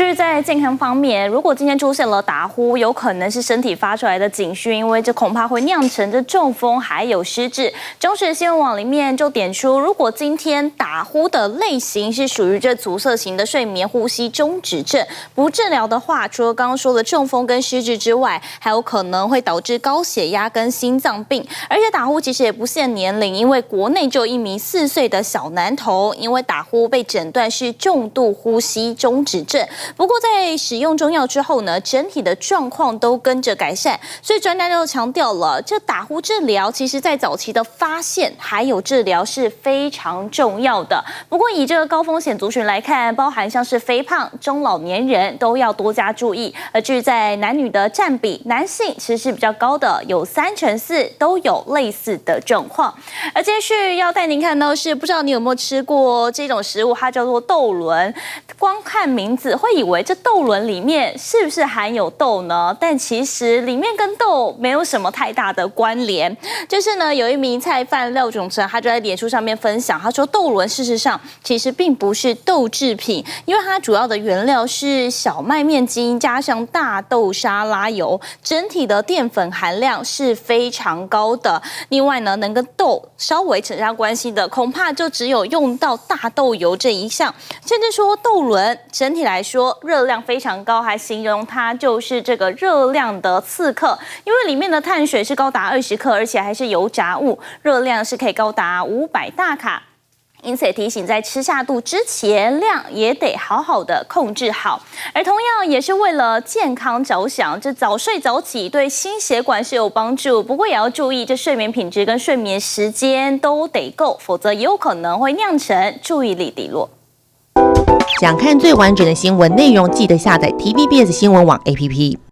就是在健康方面，如果今天出现了打呼，有可能是身体发出来的警讯，因为这恐怕会酿成这中风还有失智。中时新闻网里面就点出，如果今天打呼的类型是属于这阻塞型的睡眠呼吸中止症，不治疗的话，除了刚刚说的中风跟失智之外，还有可能会导致高血压跟心脏病。而且打呼其实也不限年龄，因为国内就有一名4岁的小男童，因为打呼被诊断是重度呼吸中止症。不过在使用中药之后呢，整体的状况都跟着改善，所以专家就强调了，这打呼治疗其实在早期的发现还有治疗是非常重要的。不过以这个高风险族群来看，包含像是肥胖、中老年人都要多加注意。而至于在男女的占比，男性其实是比较高的，有3成4都有类似的状况。而接续要带您看到是，不知道你有没有吃过这种食物，它叫做豆轮。光看名字会以为这豆轮里面是不是含有豆呢？但其实里面跟豆没有什么太大的关联。就是呢，有一名菜贩廖炯成，他就在脸书上面分享，他说豆轮事实上其实并不是豆制品，因为它主要的原料是小麦面筋加上大豆沙拉油，整体的淀粉含量是非常高的。另外呢，能跟豆稍微扯上关系的，恐怕就只有用到大豆油这一项，甚至说豆轮整体来说热量非常高，还形容它就是这个热量的刺客，因为里面的碳水是高达20克，而且还是油炸物，热量是可以高达500大卡。因此也提醒，在吃下肚之前，量也得好好的控制好。而同样也是为了健康着想，这早睡早起对心血管是有帮助，不过也要注意，这睡眠品质跟睡眠时间都得够，否则也有可能会酿成注意力低落。想看最完整的新闻内容，记得下载 TVBS 新闻网 APP。